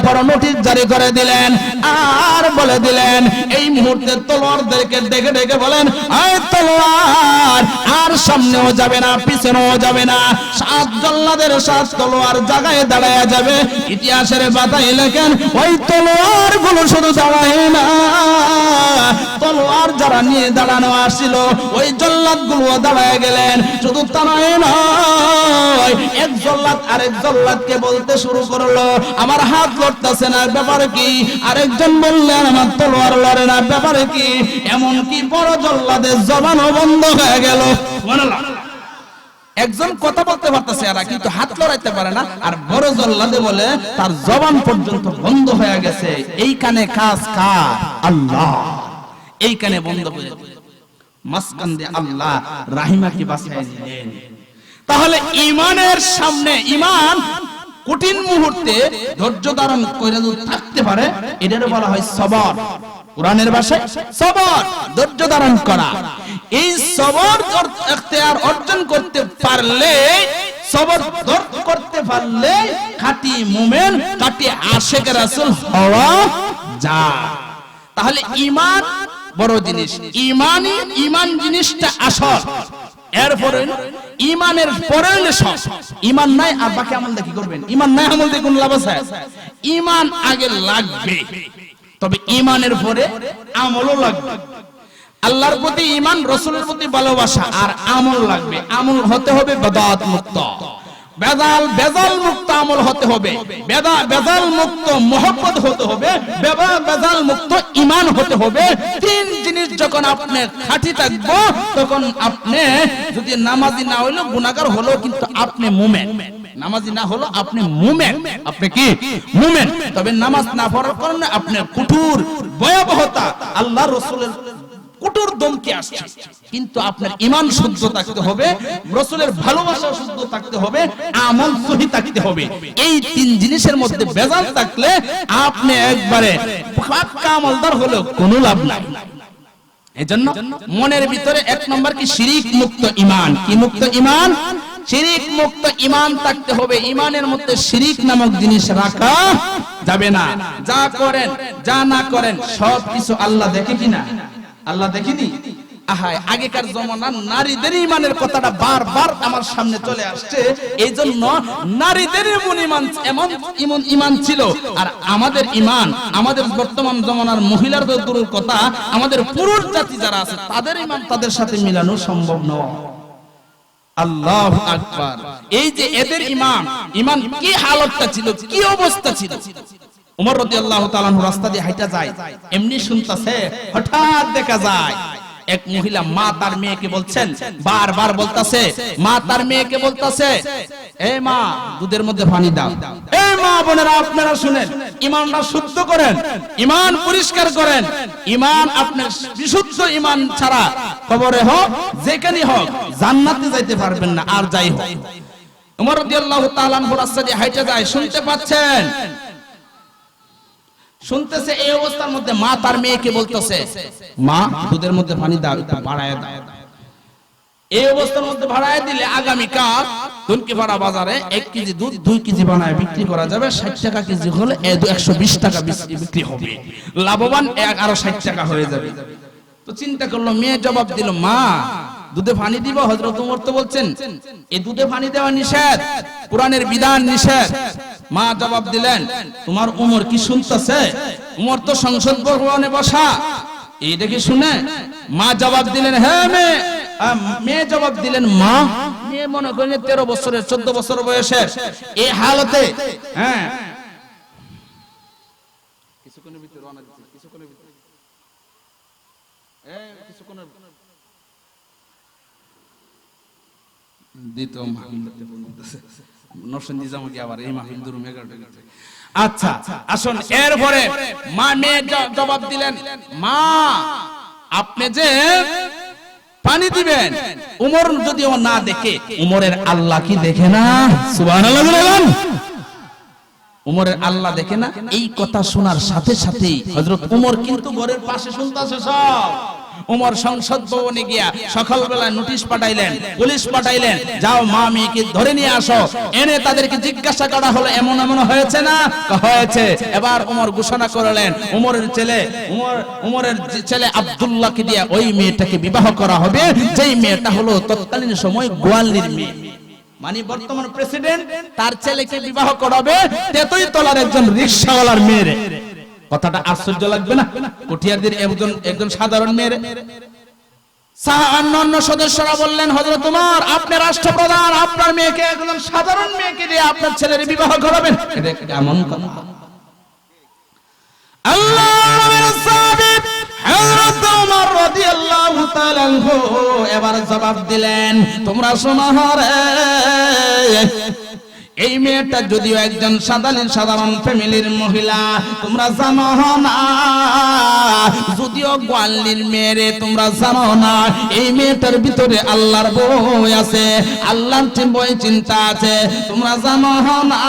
উপর নোটিশ জারি করে দিলেন আর বলে দিলেন এই মুহূর্তে তলোয়ারদেরকে দেখে দেখে বলেন এই তলোয়ার আর সামনেও যাবে না পিছনেও যাবে না, 7 জল্লাদের 7 তলোয়ার জায়গায় দাঁড়ায় যাবে। ইতিহাসের পাতায় লেখেন ওই তলোয়ার গুলো শুধু দাঁড়ায় না, তলোয়ার যারা নিয়ে দাঁড়ানো আসছিল ওই জল্লাদ গুলো দাঁড়ায় গেলেন। শুধু তারাই নয়, এক জল্লাদ আরেক জল্লাদকে বলতে শুরু করলো আমার হাত লড়তেছে না, ব্যাপার কি? আরেকজন বললেন আমার তলোয়ার লড়ে না, ব্যাপারে কি? এমন কি বড় জল্লাদের জবানও বন্ধ হয়ে গেল। একজন কথা বলতে পারতেছে এরা কিন্তু হাত লড়াইতে পারে না, আর বড় জল্লাদে বলে তার জবান পর্যন্ত বন্ধ হয়ে গেছে। এইখানে কাজ কার? আল্লাহ। এইখানে বন্ধ হয়ে গেছে, মাসকান দিয়ে আল্লাহ রাহিমাকে বাঁচিয়ে দিলেন। তাহলে ঈমানের সামনে ঈমান কঠিন মুহূর্তে ধৈর্য ধারণ করে থাকতে পারে, এটারে বলা হয় সবর। কোরআনের ভাষায় সবর, ধৈর্য ধারণ করা। এই সবর ইখতিয়ার অর্জন করতে পারলে, সবর ধৈর্য করতে পারলে খাঁটি মুমিন, খাঁটি আশিক রাসূল হওয়া যায়। তাহলে ঈমান বড় জিনিস, ঈমান জিনিসটা আসল। এরপরে ঈমানের পরে সব। ঈমান নাই আর বাকি আমল দিয়ে কি করবেন? ঈমান নাই আমল দিয়ে কোন লাভ আছে? ঈমান আগে লাগবে, তবে ঈমানের পরে আমলও লাগবে। আল্লাহর প্রতি ঈমান, রাসূলের প্রতি ভালোবাসা, আর আমল লাগবে। আমল হতে হবে বেদাত মুক্ত, বেজাল মুক্ত আমল হতে হবে, বেজাল মুক্ত মুহাব্বত হতে হবে, বেজাল মুক্ত ঈমান হতে হবে। 3 জিনিস যখন আপনি খাঁটি থাকবো, তখন আপনি যদি নামাজি না হইলো গুনাহগার হলো, কিন্তু আপনি মুমিন। নামাজি না হলো আপনি মুমিন, আপনি কি মুমিন। তবে নামাজ না পড়ার কারণে আপনি কঠোর ভয়াবহতা, আল্লাহ রাসূলের কঠোর দমকে আসছে, কিন্তু আপনার ঈমান শুদ্ধ থাকতে হবে, রাসূলের ভালোবাসা শুদ্ধ থাকতে হবে, আমল সহি থাকতে হবে। এই 3 জিনিসের মধ্যে ভেজাল থাকলে আপনি একবারে পাক্কা আমলদার হলেও কোনো লাভ নাই। এজন্য মনের ভিতরে 1 নম্বর কি শিরিক মুক্ত ঈমান। কি মুক্ত ঈমান? শিরিক মুক্ত ঈমান থাকতে হবে। ঈমানের মধ্যে শিরিক নামক জিনিস রাখা যাবে না। যা করেন যা না করেন সব কিছু আল্লাহ দেখে কিনা? আল্লাহ দেখেনি? আহায়, আগেকার জমানার নারীদের ঈমানের কথাটা বারবার আমার সামনে চলে আসছে। এইজন্য নারীদের এমন ঈমান ছিল, আর আমাদের ঈমান, আমাদের বর্তমান জমানার মহিলাদের দূরের কথা, আমাদের পুরুষ জাতি যারা আছে তাদের ঈমান তাদের সাথে মিলানো সম্ভব নয়। আল্লাহু আকবার। এই যে এদের ঈমান কি হালতটা ছিল, কি অবস্থা ছিল। ওমর রাদিয়াল্লাহু তাআলা রাস্তা দিয়ে হাঁটা যায়, এমনি শুনতাছে, হঠাৎ দেখা যায় এক মহিলা মা তার মেয়েকে বলছেন, বারবার বলতাছে, মা তার মেয়েকে বলতাছে, এই মা দুধের মধ্যে পানি দাও। এই মা বোনেরা আপনারা শুনেন, ঈমানটা শুদ্ধ করেন, ঈমান পরিষ্কার করেন। ঈমান আপনার বিশুদ্ধ ঈমান ছাড়া কবরে হোক যেখানে হোক জান্নাতে যাইতে পারবেন না। আর যাই হোক, ওমর রাদিয়াল্লাহু তাআলা রাস্তা দিয়ে হাঁটা যায়, শুনতে পাচ্ছেন, শুনতেছে। এই অবস্থার মধ্যে মা তার মেয়েকে বলতেছে, মা দুধের মধ্যে পানি দাও, বাড়ায় দাও। এই অবস্থার মধ্যে বাড়ায় দিলে আগামীকাল দুনকিপাড়া বাজারে 1 কেজি দুধ 2 কেজি বানায় বিক্রি করা যাবে। 60 টাকা কেজি হলে 120 টাকা বিক্রি হবে, লাভবান আরো 60 টাকা হয়ে যাবে। তো চিন্তা করলো, মেয়ে জবাব দিল, মা দুধে পানি দিব? হযরত ওমর তো বলছেন এই দুধে পানি দেওয়া নিষেধ, কোরআনের বিধান নিষেধ। মা জবাব দিলেন, তোমার ওমর কি শুনতেছে? ওমর তো সংসদ ভবনে বসা, এই দেখে শুনে মা জবাব দিলেন, হ্যাঁ মেয়ে জবাব দিলেন, মা। মেয়ে মনে করেন 13 বছরের 14 বছর বয়সের, এই হালতে, হ্যাঁ কিছুক্ষণের ভিতরে অনেক কিছুক্ষণের ভিতরে কিছুক্ষণের দিত নরসিংদী জামাকে আবার এই মাহফিল দুরু মেগাটা। আচ্ছা আসুন, এরপরে মা মেয়ে জবাব দিলেন, মা আপনি যে পানি দিবেন, উমর যদিও না দেখে, উমরের আল্লাহ কি দেখে না? সুবহানাল্লাহ বলেন। উমরের আল্লাহ দেখে না? এই কথা শোনার সাথে সাথেই হযরত উমর কিন্তু ঘরের পাশে শুনতাছে সব। উমর সংসদ ভবনে গিয়া সকালবেলা নোটিশ পাঠাইলেন, পুলিশ পাঠাইলেন, যাও মা মেয়েকে ধরে নিয়ে আসো। এনে তাদেরকে জিজ্ঞাসা করা হলো, এমন এমন হয়েছে না? হয়েছে। এবার উমর ঘোষণা করলেন, উমরের ছেলে আব্দুল্লাহকে দিয়ে ওই মেয়েটাকে বিবাহ করা হবে, যেই মেয়েটা হলো তৎকালীন সময় গোয়ালির মেয়ে। মানে বর্তমান প্রেসিডেন্ট তার ছেলেকে বিবাহ করাবে তেতই তলার একজন রিকশাওয়ালার মেয়ে। কথাটা আশ্চর্য লাগবে না? কটিয়ারদের একজন সাধারণ মেয়ে। অন্য সদস্যরা বললেন, হযরত ওমর, আপনি রাষ্ট্রপ্রধান, আপনার মেয়েকে একজন সাধারণ মেয়েকে দিয়ে আপনার ছেলের বিবাহ করাবেন? এটা কেমন কথা? আল্লাহর সাহাবী হযরত ওমর রাদিয়াল্লাহু তাআলা আনহু এবার জবাব দিলেন, তোমরা শোনো রে, এই মেয়েটা যদিও একজন সাধারণ ফ্যামিলির মহিলা, তোমরা জানো না, যদিও গোয়ালির মেয়ে, তোমরা জানো না এই মেয়েটার ভিতরে আল্লাহর ভয় আছে, আল্লাহর ভয় চিন্তা আছে। তোমরা জানো না,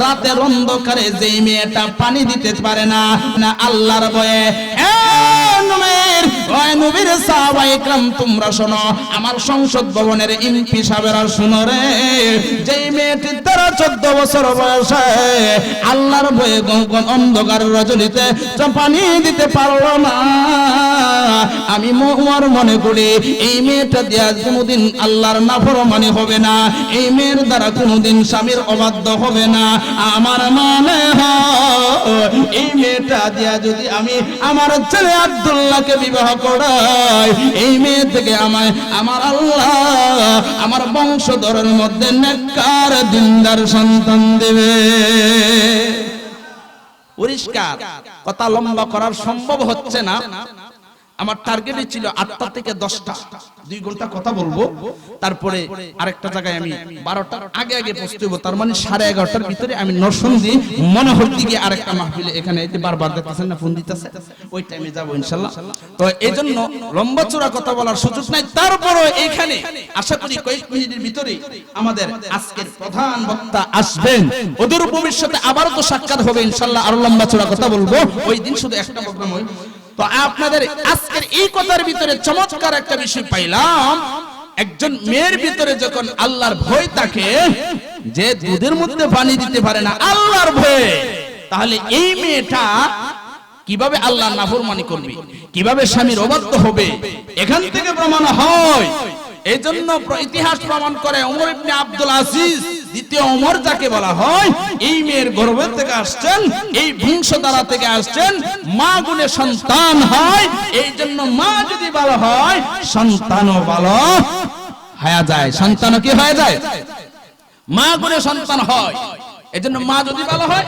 রাতের অন্ধকারে যেই মেয়েটা পানি দিতে পারে না, না আল্লাহর ভয়ে। নবীর সাহাবায়ে কেরাম, তোমরা শোনো, আমার সংসদ ভবনের এমপি সাহেবরা শোনো রে, যেই মেয়েটি 13-14 বছর বয়সে আল্লাহর ভয়ে অন্ধকার রজনীতে পানি দিতে পারলো না, আমি মনে করি এই মেয়েটা দিয়া কোনোদিন আল্লাহর নাফরমানি হবে না, এই মেয়ের দ্বারা কোনোদিন স্বামীর অবাধ্য হবে না। আমার মনে হয় এই মেয়েটা দিয়া যদি আমি আমার ছেলে আব্দুল্লাহকে বিবাহ করাই, এই মেয়ে থেকে আমার আল্লাহ আমার বংশধরের মধ্যে নেককার দিনদার সন্তান দেবে। পরিষ্কার কথা, লম্বা করার সম্ভব হচ্ছে না। আমার টার্গেটই ছিল 8টা থেকে 10টা, 2 ঘন্টা কথা বলবো। তারপরে আরেকটা জায়গায় আমি 12টার আগে পৌঁছতে হবো, তার মানে 11:30টার ভিতরে আমি নরসিংদী মনোহর দিকে আরেকটা মাহফিলে, এখানে এই যে বারবার দেখতেছেন না ফোন দিতেছে, ওই টাইমে যাবো ইনশাআল্লাহ। তো এইজন্য লম্বা চূড়া কথা বলার সুযোগ নাই। তারপরও এখানে আশা করি কয়েক মিনিটের ভিতরে আমাদের আজকের প্রধান বক্তা আসবেন, ওদের ভবিষ্যতে আবারও তো সাক্ষাৎ হবে ইনশাআল্লাহ, আরো লম্বা চূড়া কথা বলবো। ওই দিন শুধু একটা প্রোগ্রাম হয়। তো আপনাদের আজকের এই কথার ভিতরে চমৎকার একটা বিষয় পাইলাম, একজন মেয়ের ভিতরে যখন আল্লাহর ভয় থাকে, যে দুধের মধ্যে পানি দিতে পারে না আল্লাহর ভয়ে, তাহলে এই মেয়েটা কিভাবে আল্লাহর নাফরমানি করবে, কিভাবে স্বামীর অবাধ্য হবে, এখান থেকে প্রমাণ হয়। এই জন্য ইতিহাস প্রমাণ করে ওমর ইবনে আব্দুল আজিজ দ্বিতীয় ওমর যাকে বলা হয়, এই মেয়ের গর্ভ থেকে আসছেন, এই বংশধারা থেকে আসছেন, মা গুণে সন্তান হয়। এই জন্য মা যদি ভালো হয় সন্তানও ভালো হয়ে যায়। সন্তানও কি হয়ে যায়? মা গুণে সন্তান হয়। এই জন্য মা যদি ভালো হয়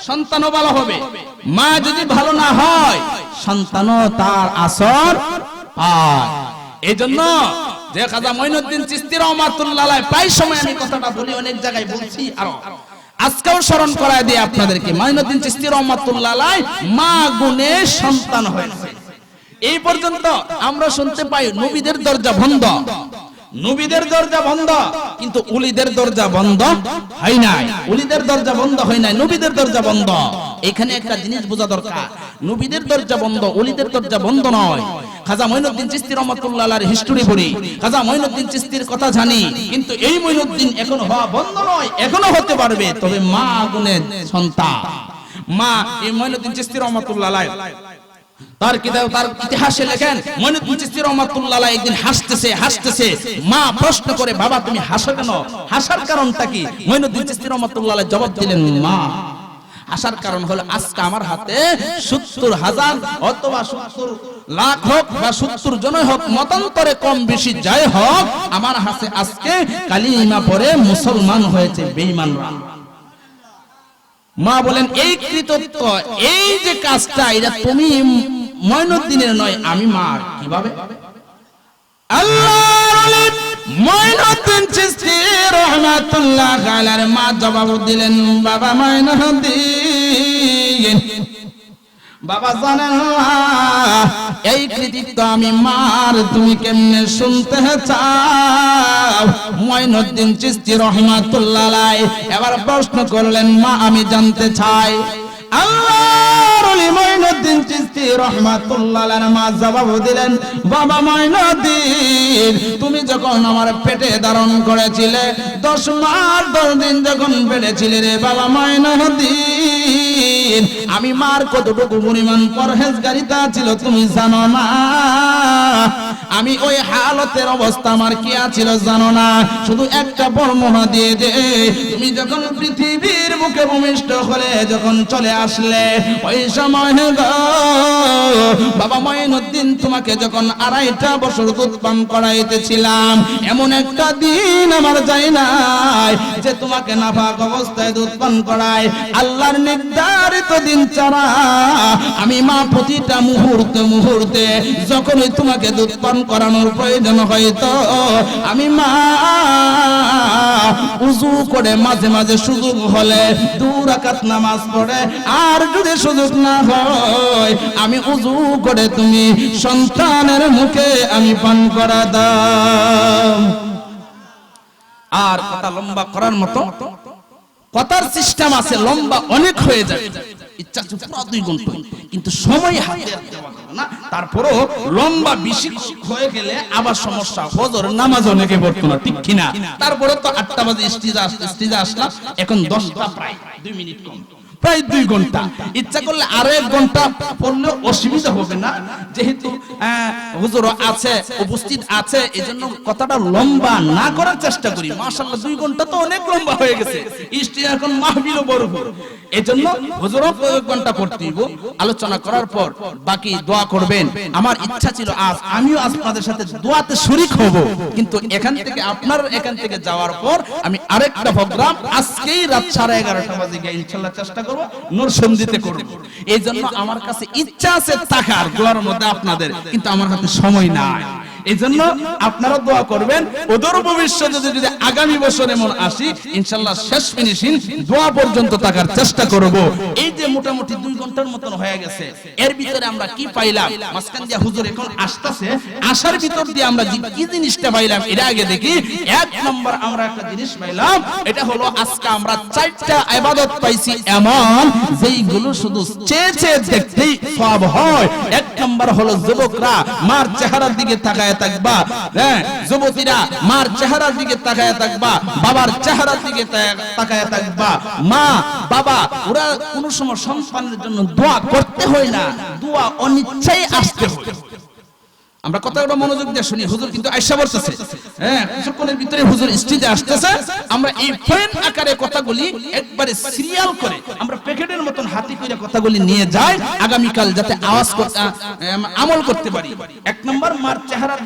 সন্তানও ভালো হবে, মা যদি ভালো না হয় সন্তানও তার আসর পায়। এই জন্য যে খাজা মঈনুদ্দিন চিশতি রাহমাতুল্লাহ আলাইহি, প্রায় সময় আমি কথাটা বলি, অনেক জায়গায় বলছি, আর আজকেও স্মরণ করায় দিই আপনাদেরকে, মঈনুদ্দিন চিশতি রাহমাতুল্লাহ আলাইহি মা গুণে সন্তান হয়েছে। এই পর্যন্ত আমরা শুনতে পাই নবীদের দরজা বন্ধ, নবীদের দরজা বন্ধ, কিন্তু উলিদের দরজা বন্ধ হয় নাই। উলিদের দরজা বন্ধ হয় নাই, নবীদের দরজা বন্ধ। এখানে একটা জিনিস বোঝা দরকার, নবীদের দরজা বন্ধ, উলিদের দরজা বন্ধ নয়। খাজা মঈনুদ্দিন চিশতি রাহমাতুল্লাহ আলাইহির হিস্টরি পড়ি, খাজা মঈনুদ্দিন চিশতির কথা জানি, কিন্তু এই মঈনুদ্দিন এখনো হওয়া বন্ধ নয়, এখনো হতে পারবে, তবে মা গুণের সন্তান। মা এই মঈনুদ্দিন চিশতি রাহমাতুল্লাহ আলাইহি তার কিতাব, তার ইতিহাসে লেখেন, মঈনুদ্দিন চিশতি রাহমাতুল্লাহ আলাইহি একদিন হাসতেছে, মা প্রশ্ন করে, বাবা তুমি হাসো কেন, হাসার কারণটা কি? মঈনুদ্দিন চিশতি রাহমাতুল্লাহ আলাইহি জবাব দিলেন, মা আসার কারণ হলো আজকে আমার হাতে 70,000 অথবা 70 লাখ হোক বা 70 জনই হোক, মতান্তরে কম বেশি যাই হোক, আমার হাতে আজকে কালিমা পড়ে মুসলমান হয়েছে বেঈমানরা। মা বলেন, এই কৃতত্ব, এই যে কাজটা, এটা তুমি মঈনুদ্দিনের নয়, আমি মার। কিভাবে? আল্লাহর মঈনুদ্দিন চিশতি রাহমাতুল্লাহ আলাইহির মা জবাব দিলেন, বাবা মঈনুদ্দিন, বাবা জানেন এই কৃতিত্ব আমি মার, তুমি কেমনে শুনতে চাও? মঈনুদ্দিন চিশতি রাহমাতুল্লাহ আলাইহি এবার প্রশ্ন করলেন, মা আমি জানতে চাই আল্লাহর ওলি মঈনুদ্দিন চিশতি রাহমাতুল্লাহ আলাইহি মা জবাব দিলেন, বাবা মঈনুদ্দিন, তুমি যখন আমার পেটে ধারণ করেছিলে 10 মাস 10 দিন যখন পেটে ছিলে রে বাবা মঈনুদ্দিন, আমি মার কতটুকু পরিমাণ পরহেজগারিতা ছিল তুমি জানো না। আমি ওই হালতের অবস্থা আমার কি ছিল জানো না। শুধু একটা বর্ণনা দিয়ে দে, তুমি যখন পৃথিবীর বুকে ভূমিষ্ঠ হলে যখন চলে আসলে ওই সময় বাবা মঈনুদ্দিন তোমাকে যখন 2.5 বছর দুধ পান করাইতেছিলাম, এমন একটা দিন আমার যায় নাই যে তোমাকে নাফাক অবস্থায় দুধ পান করায়। আল্লাহর নির্ধারিত দিন ছাড়া আমি মা প্রতিটা মুহূর্তে মুহূর্তে যখনই তোমাকে দুধ পান করানোর প্রয়োজন হয়তো আমি মা উযু করে মাঝে মাঝে সুযোগ হলে 2 রাকাত নামাজ পড়ে, আর যদি সুযোগ না হয় আমি উযু করে তুমি সন্তানের মুখে আমি পান করা দাও। আর কথা লম্বা করার মতো কথার সিস্টেম আছে, লম্বা অনেক হয়ে যায়, ইচ্ছা পুরো 2 ঘন্টা, কিন্তু সময় হাতে দেওয়া যাবে না। তারপরও লম্বা বেশি হয়ে গেলে আবার সমস্যা, ফজর নামাজ অনেকে পড়তো না, ঠিক কিনা? তারপরে তো 8টা বাজে স্টেজে আসলাম, এখন 10টা প্রায় 2 মিনিট কম, প্রায় 2 ঘন্টা। ইচ্ছা করলে আরো 1 ঘন্টা পড়লে অসুবিধা হবে না, যেহেতু হুজুর আছে, উপস্থিত আছে, এজন্য কথাটা লম্বা না করার চেষ্টা করি। মাশাআল্লাহ 2 ঘন্টা তো অনেক লম্বা হয়ে গেছে, স্টেজ এখন মাহফিলও বড় বড়, এজন্য হুজুরও 1 ঘন্টা পড়তেইব। আলোচনা করার পর বাকি দোয়া করবেন। আমার ইচ্ছা ছিল আমিও আপনাদের সাথে দোয়াতে শরীক হব, কিন্তু এখান থেকে যাওয়ার পর আমি আরেকটা প্রোগ্রাম আজকেই রাত 11:30 বাজে গিয়ে ইনশাআল্লাহ চেষ্টা করব, নূরসন্দিতে করব। এই জন্য আমার কাছে ইচ্ছা আছে থাকার দোয়ার মধ্যে আপনাদের, কিন্তু আমার হাতে সময় নাই। এই জন্য আপনারা দোয়া করবেন, ওদের ভবিষ্যতে যদি আগামী বছর এমন আসি ইনশাআল্লাহ শেষ ফিনিশিং দোয়া পর্যন্ত থাকার চেষ্টা করব। এই যে মোটামুটি 2 ঘন্টার মতন হয়ে গেছে, এর ভিতরে আমরা কি পাইলাম? মাঝখান দিয়ে হুজুর এখন আসতেছে, আসার ভিতর দিয়ে আমরা কি জিনিসটা পাইলাম এটা আগে দেখি। 1 নম্বর আমরা একটা জিনিস পাইলাম, এটা হলো আজকে আমরা 4টা ইবাদত পাইছি এমন যেইগুলো শুধু চেয়ে দেখতেই সওয়াব হয়। 1 নম্বর হলো যুবকরা মার চেহারার দিকে তাকায় থাকবা, হ্যাঁ যুবতীরা মার চেহারার দিকে তাকায় থাকবা, বাবার চেহারার দিকে তাকায় থাকবা। মা বাবা ওরা কোন সময় সন্তানের জন্য দোয়া করতে হয় না, দোয়া অনিচ্ছায় আসতে হয়। আমরা কথাটা মনোযোগ দিয়ে শুনি, হুজুর কিন্তু আয়েশা বলতেছে, হ্যাঁ কিছুক্ষণের ভিতরে হুজুর স্টেজে আসতেছে। আমরা এই পয়েন্ট আকারে কথাগুলি একবারে সিরিয়াল করে আমরা প্যাকেটের মতন হাতে করে কথাগুলি নিয়ে যাই, আগামী কাল যাতে আমল করতে পারি। 1 নম্বর মার চেহারা